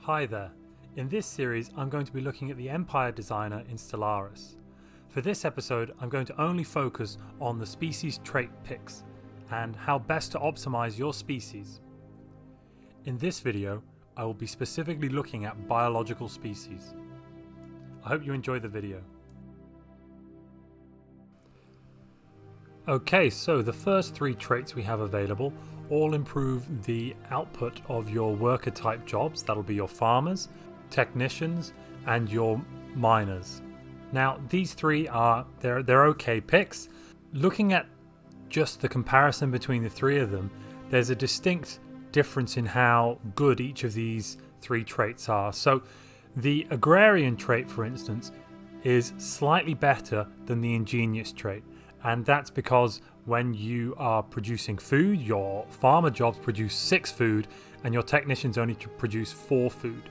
Hi there. In this series, I'm going to be looking at the Empire Designer in Stellaris. For this episode, I'm going to only focus on the species trait picks and how best to optimize your species. In this video, I will be specifically looking at biological species. I hope you enjoy the video. Okay, so the first three traits we have available all improve the output of your worker type jobs. That'll be your farmers, technicians, and your miners. Now, these three are they're okay picks. Looking at just the comparison between the three of them, there's a distinct difference in how good each of these three traits are. So the agrarian trait, for instance, is slightly better than the ingenious trait. And that's because when you are producing food, your farmer jobs produce 6 food and your technicians only produce 4 food.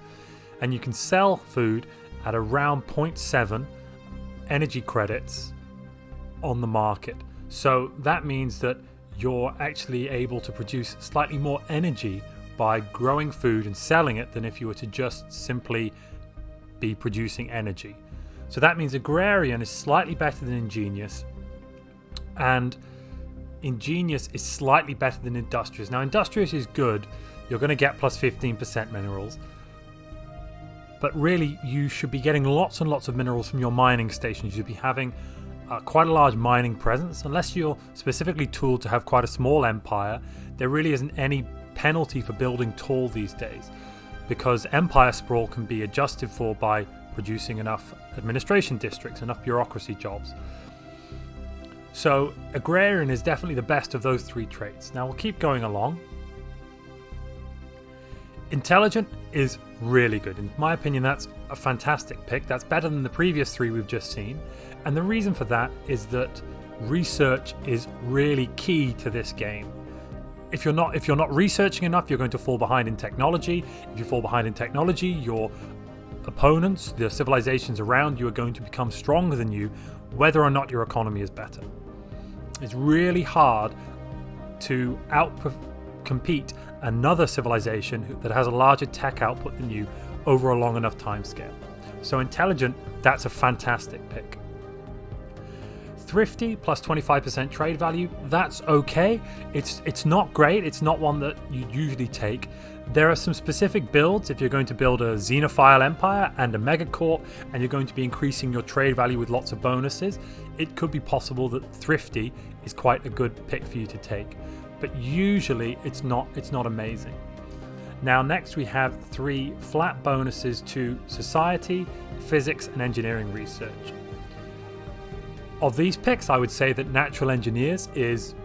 And you can sell food at around 0.7 energy credits on the market. So that means that you're actually able to produce slightly more energy by growing food and selling it than if you were to just simply be producing energy. So that means agrarian is slightly better than ingenious, and ingenious is slightly better than industrious. Now, industrious is good. You're going to get plus 15% minerals, but really you should be getting lots and lots of minerals from your mining stations. You should be having quite a large mining presence. Unless you're specifically tooled to have quite a small empire, there really isn't any penalty for building tall these days, because empire sprawl can be adjusted for by producing enough administration districts, enough bureaucracy jobs. So agrarian is definitely the best of those three traits. Now we'll keep going along. Intelligent is really good. In my opinion, that's a fantastic pick. That's better than the previous three we've just seen. And the reason for that is that research is really key to this game. If you're not researching enough, you're going to fall behind in technology. If you fall behind in technology, your opponents, the civilizations around you, are going to become stronger than you, whether or not your economy is better. It's really hard to outcompete another civilization that has a larger tech output than you over a long enough time scale. So intelligent, that's a fantastic pick. Thrifty plus 25% trade value, that's okay. It's not great. It's not one that you usually take. There are some specific builds if you're going to build a xenophile empire and a megacorp and you're going to be increasing your trade value with lots of bonuses. It could be possible that thrifty is quite a good pick for you to take, but usually it's not amazing. Now next we have 3 flat bonuses to society, physics, and engineering research. Of these picks, I would say that natural engineers is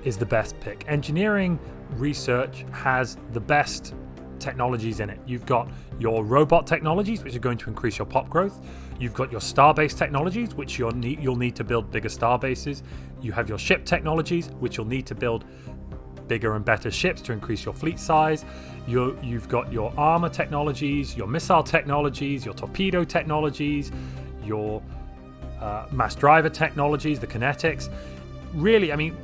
the best pick. Engineering research has the best technologies in it. You've got your robot technologies, which are going to increase your pop growth. You've got your starbase technologies, which you'll need to build bigger starbases. You have your ship technologies, which you'll need to build bigger and better ships to increase your fleet size. You've got your armor technologies, your missile technologies, your torpedo technologies, your mass driver technologies, the kinetics. Really, I mean,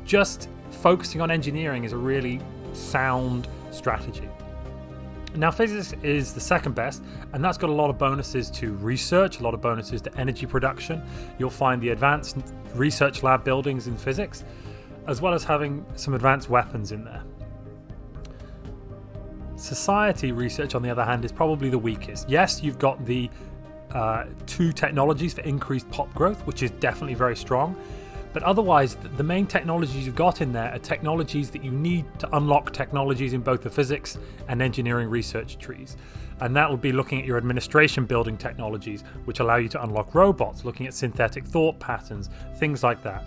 just focusing on engineering is a really sound strategy. Now, physics is the second best, and that's got a lot of bonuses to research, a lot of bonuses to energy production. You'll find the advanced research lab buildings in physics, as well as having some advanced weapons in there. Society research, on the other hand, is probably the weakest. Yes, you've got the 2 technologies for increased pop growth, which is definitely very strong. But otherwise, the main technologies you've got in there are technologies that you need to unlock technologies in both the physics and engineering research trees. And that will be looking at your administration building technologies, which allow you to unlock robots, looking at synthetic thought patterns, things like that.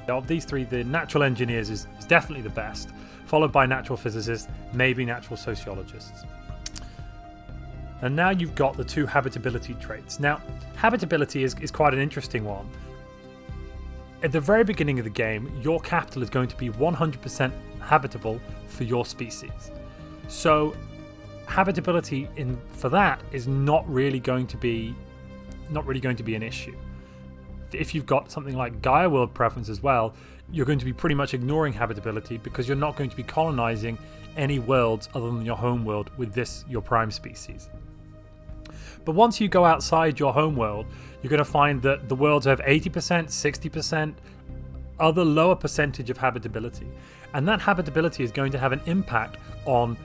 Of these 3, the natural engineers is definitely the best, followed by natural physicists, maybe natural sociologists. And now you've got the 2 habitability traits. Now, habitability is quite an interesting one. At the very beginning of the game, your capital is going to be 100% habitable for your species. So habitability for that is not really going to be an issue. If you've got something like Gaia world preference as well, you're going to be pretty much ignoring habitability because you're not going to be colonizing any worlds other than your home world with this, your prime species. But once you go outside your home world, you're going to find that the worlds have 80%, 60%, other lower percentage of habitability. And that habitability is going to have an impact on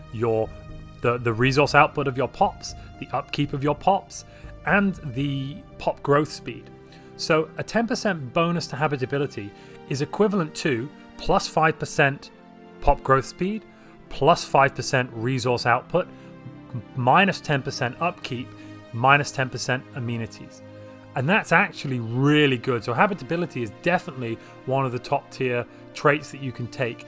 the resource output of your pops, the upkeep of your pops, and the pop growth speed. So a 10% bonus to habitability is equivalent to plus 5% pop growth speed, plus 5% resource output, minus 10% upkeep, minus 10% amenities. And that's actually really good. So habitability is definitely one of the top tier traits that you can take.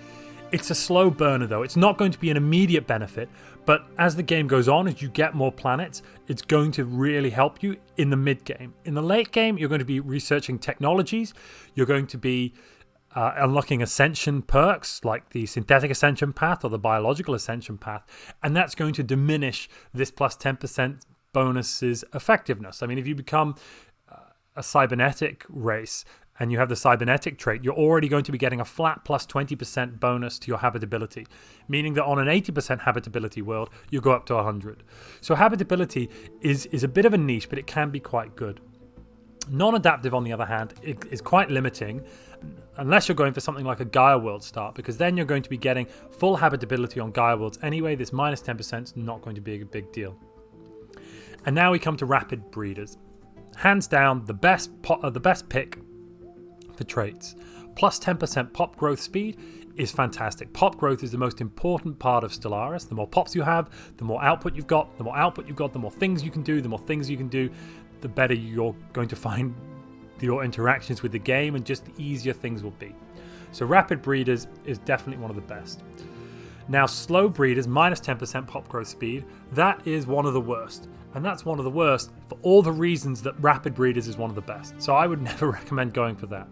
It's a slow burner though. It's not going to be an immediate benefit, but as the game goes on, as you get more planets, it's going to really help you in the mid game. In the late game, you're going to be researching technologies. You're going to be unlocking ascension perks like the synthetic ascension path or the biological ascension path, and that's going to diminish this plus 10% bonus's effectiveness. I mean, if you become a cybernetic race and you have the cybernetic trait, you're already going to be getting a flat plus 20% bonus to your habitability, meaning that on an 80% habitability world, you go up to 100. So habitability is a bit of a niche, but it can be quite good. Non-adaptive, on the other hand, is quite limiting unless you're going for something like a Gaia world start, because then you're going to be getting full habitability on Gaia worlds anyway. This minus 10% is not going to be a big deal. And now we come to rapid breeders. Hands down, the best pick for traits. Plus 10% pop growth speed is fantastic. Pop growth is the most important part of Stellaris. The more pops you have, the more output you've got. The more output you've got, the more things you can do. The more things you can do, the better you're going to find your interactions with the game, and just the easier things will be. So rapid breeders is definitely one of the best. Now slow breeders, minus 10% pop growth speed, that is one of the worst. And that's one of the worst for all the reasons that rapid breeders is one of the best. So I would never recommend going for that.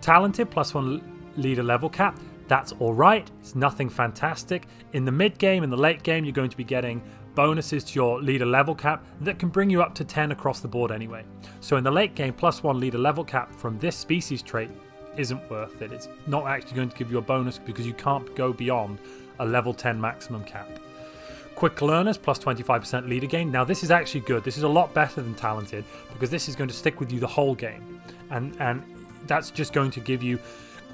Talented, plus 1 leader level cap, that's alright. It's nothing fantastic. In the mid game and the late game, you're going to be getting bonuses to your leader level cap that can bring you up to 10 across the board anyway. So in the late game, plus 1 leader level cap from this species trait isn't worth it. It's not actually going to give you a bonus because you can't go beyond a level 10 maximum cap. Quick learners, plus 25% leader gain. Now this is actually good. This is a lot better than talented because this is going to stick with you the whole game. And that's just going to give you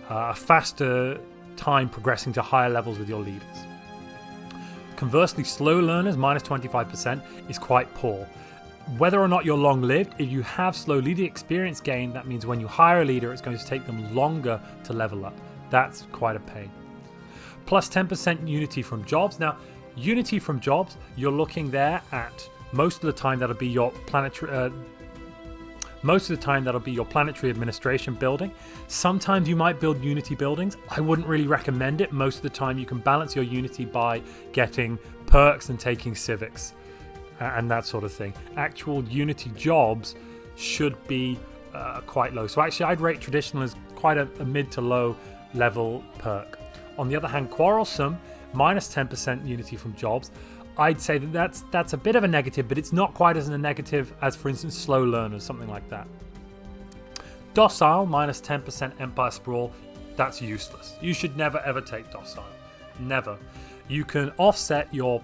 a faster time progressing to higher levels with your leaders. Conversely, slow learners, minus 25%, is quite poor. Whether or not you're long-lived, if you have slow leader experience gain, that means when you hire a leader, it's going to take them longer to level up. That's quite a pain. Plus 10% unity from jobs. Now, unity from jobs, you're looking there at most of the time that'll be your planetary administration building. Sometimes you might build unity buildings. I wouldn't really recommend it. Most of the time you can balance your unity by getting perks and taking civics and that sort of thing. Actual unity jobs should be quite low. So actually I'd rate traditional as quite a mid to low level perk. On the other hand, quarrelsome, minus 10% unity from jobs. I'd say that's a bit of a negative, but it's not quite as a negative as, for instance, slow learners, something like that. Docile, minus 10% Empire Sprawl, that's useless. You should never ever take Docile. Never. You can offset your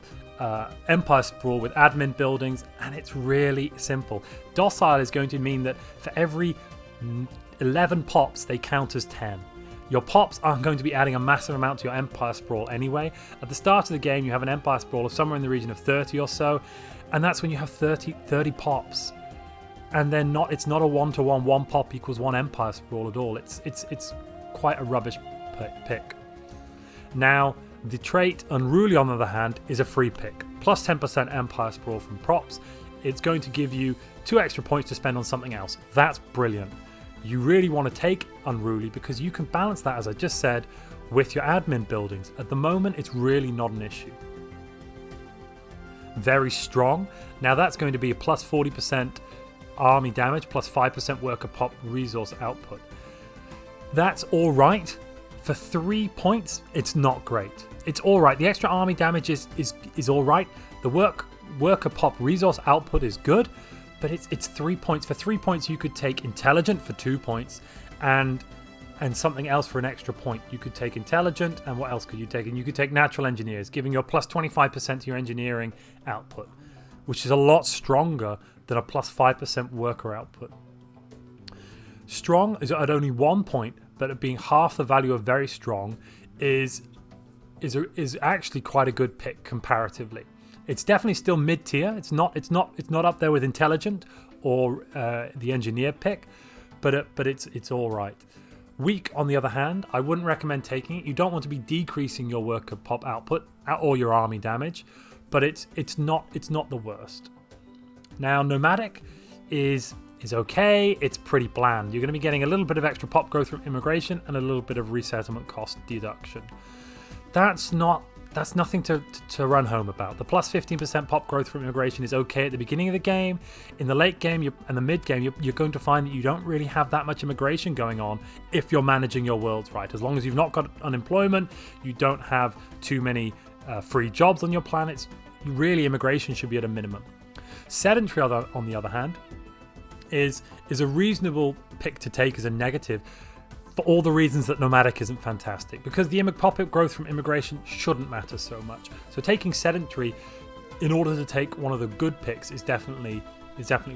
Empire Sprawl with admin buildings, and it's really simple. Docile is going to mean that for every 11 pops, they count as 10. Your pops aren't going to be adding a massive amount to your Empire Sprawl anyway. At the start of the game, you have an Empire Sprawl of somewhere in the region of 30 or so, and that's when you have 30 pops. And then it's not a 1-to-1, 1 pop equals 1 Empire Sprawl at all. It's quite a rubbish pick. Now, the trait Unruly, on the other hand, is a free pick. Plus 10% Empire Sprawl from props. It's going to give you 2 extra points to spend on something else. That's brilliant. You really want to take Unruly because you can balance that, as I just said, with your admin buildings. At the moment, it's really not an issue. Very Strong. Now that's going to be a plus 40% army damage, plus 5% worker pop resource output. That's all right. For 3 points, it's not great. It's all right. The extra army damage is all right. The worker pop resource output is good. But it's 3 points. For 3 points, you could take Intelligent for 2 points and and something else for an extra point. You could take Intelligent, and what else could you take? And you could take Natural Engineers, giving you a plus 25% to your engineering output, which is a lot stronger than a plus 5% worker output. Strong is at only 1 point, but at being half the value of very strong is actually quite a good pick comparatively. It's definitely still mid-tier. It's not up there with Intelligent or the Engineer pick, but it's all right. Weak, on the other hand, I wouldn't recommend taking it. You don't want to be decreasing your worker pop output or your army damage, but it's not the worst. Now, Nomadic is okay. It's pretty bland. You're going to be getting a little bit of extra pop growth from immigration and a little bit of resettlement cost deduction. That's nothing to run home about. The plus 15% pop growth from immigration is okay at the beginning of the game. In the late game and the mid game, you're going to find that you don't really have that much immigration going on if you're managing your worlds right. As long as you've not got unemployment, you don't have too many free jobs on your planets, really immigration should be at a minimum. Sedentary, on the other hand, is a reasonable pick to take as a negative for all the reasons that Nomadic isn't fantastic, because the pop-up growth from immigration shouldn't matter so much. So taking Sedentary in order to take one of the good picks is definitely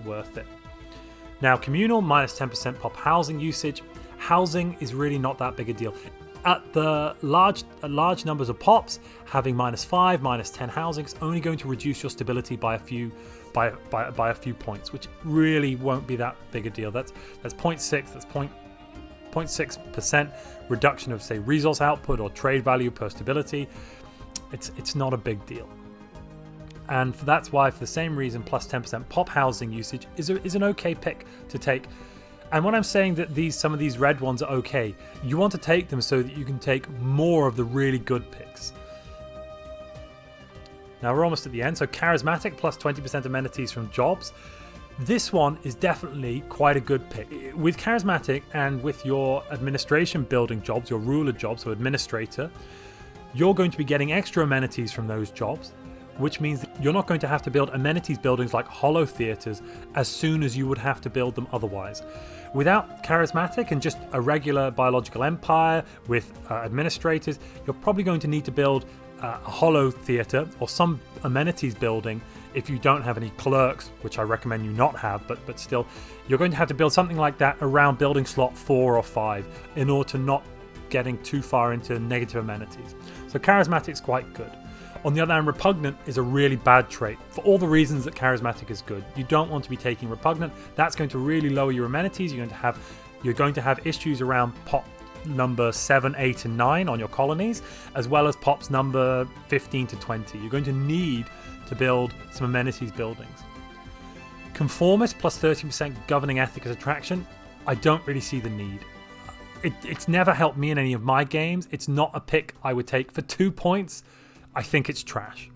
worth it. Now, Communal, minus 10% pop housing usage. Housing is really not that big a deal. At the large numbers of pops, having minus 5, minus 10 housing is only going to reduce your stability by a few points, which really won't be that big a deal. That's 0.6, that's 0.6% reduction of, say, resource output or trade value per stability. It's not a big deal. And that's why, for the same reason, plus 10% pop housing usage is an okay pick to take. And when I'm saying that some of these red ones are okay, you want to take them so that you can take more of the really good picks. Now we're almost at the end. So Charismatic, plus 20% amenities from jobs. This one is definitely quite a good pick. With Charismatic and with your administration building jobs, your ruler jobs, so administrator, you're going to be getting extra amenities from those jobs, which means that you're not going to have to build amenities buildings like hollow theaters as soon as you would have to build them otherwise. Without Charismatic and just a regular biological empire with administrators, you're probably going to need to build a hollow theater or some amenities building if you don't have any clerks, which I recommend you not have, but still, you're going to have to build something like that around building slot 4 or 5 in order to not getting too far into negative amenities. So Charismatic's quite good. On the other hand, Repugnant is a really bad trait for all the reasons that Charismatic is good. You don't want to be taking Repugnant. That's going to really lower your amenities. You're going to have issues around pop number 7, 8, and 9 on your colonies, as well as pops number 15 to 20. You're going to need to build some amenities buildings. Conformist, plus 30% governing ethic as attraction. I don't really see the need. It's never helped me in any of my games. It's not a pick I would take for 2 points. I think it's trash.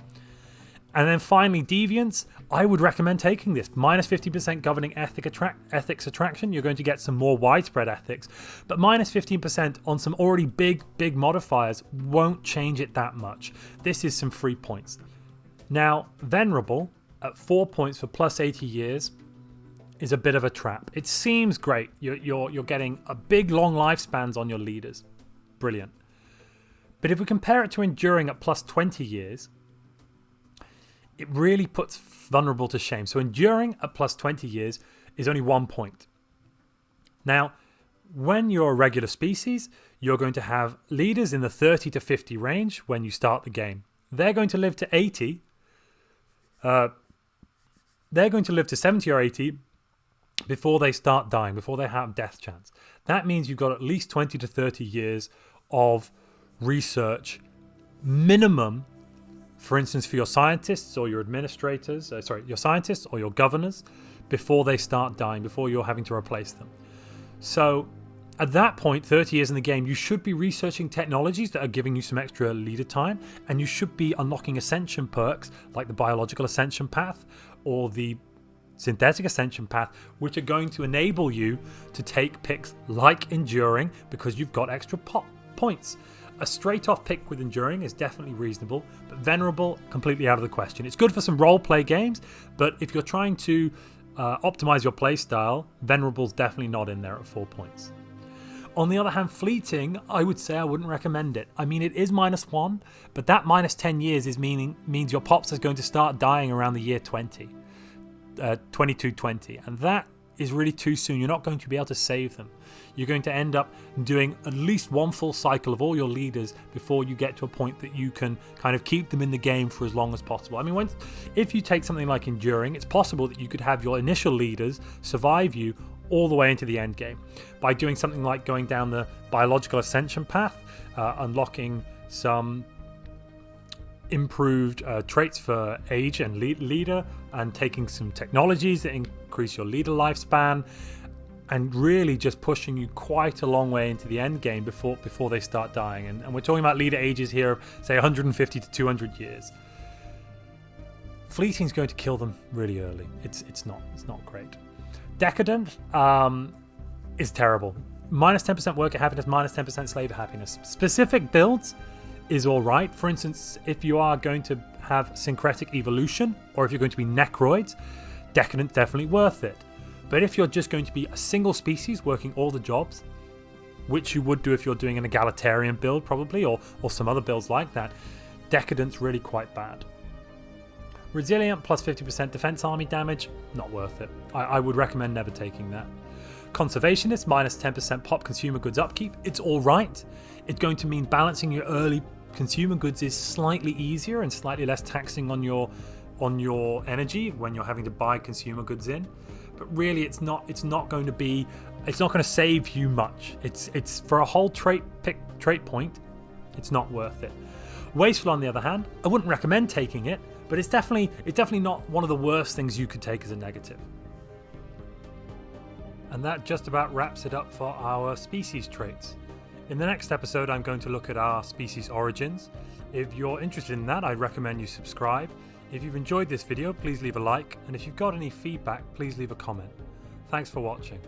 And then finally, Deviants. I would recommend taking this. Minus 50% governing ethics attraction. You're going to get some more widespread ethics. But minus 15% on some already big modifiers won't change it that much. This is some free points. Now, Venerable, at 4 points for plus 80 years, is a bit of a trap. It seems great. You're getting a big long lifespans on your leaders. Brilliant. But if we compare it to Enduring at plus 20 years, it really puts Vulnerable to shame. So Enduring at plus 20 years is only 1 point. Now, when you're a regular species, you're going to have leaders in the 30 to 50 range when you start the game. They're going to live to 80. They're going to live to 70 or 80 before they start dying, before they have death chance. That means you've got at least 20 to 30 years of research minimum, for instance, for your scientists or your administrators, your scientists or your governors, before they start dying, before you're having to replace them. So at that point, 30 years in the game, you should be researching technologies that are giving you some extra leader time, and you should be unlocking ascension perks like the biological ascension path or the synthetic ascension path, which are going to enable you to take picks like Enduring because you've got extra points. A straight off pick with Enduring is definitely reasonable, but Venerable, completely out of the question. It's good for some role play games, but if you're trying to optimize your play style, Venerable's definitely not in there at 4 points. On the other hand, fleeting, I would say I wouldn't recommend it. I mean, it is -1, but that -10 years means your pops is going to start dying around the year 2220, and that is really too soon. You're not going to be able to save them. You're going to end up doing at least one full cycle of all your leaders before you get to a point that you can kind of keep them in the game for as long as possible. I mean, if you take something like Enduring, it's possible that you could have your initial leaders survive you all the way into the end game by doing something like going down the biological ascension path, unlocking some improved traits for age and leader, and taking some technologies that increase your leader lifespan, and really just pushing you quite a long way into the end game before they start dying. And we're talking about leader ages here of say 150 to 200 years. Fleeting's going to kill them really early. It's not great. Decadent is terrible. -10% worker happiness, -10% slaver happiness. Specific builds is all right. For instance, if you are going to have syncretic evolution, or if you're going to be necroids, Decadent definitely worth it. But if you're just going to be a single species working all the jobs, which you would do if you're doing an egalitarian build probably, or some other builds like that, Decadent's really quite bad. Resilient plus 50% defense army damage, not worth it. I would recommend never taking that. Conservationist, -10% pop consumer goods upkeep. It's all right. It's going to mean balancing your early consumer goods is slightly easier and slightly less taxing on your energy when you're having to buy consumer goods in. But really, it's not going to save you much. It's for a whole trait point, it's not worth it. Wasteful, on the other hand, I wouldn't recommend taking it, but it's definitely not one of the worst things you could take as a negative. And that just about wraps it up for our species traits. In the next episode, I'm going to look at our species origins. If you're interested in that, I'd recommend you subscribe. If you've enjoyed this video, please leave a like, and if you've got any feedback, please leave a comment. Thanks for watching.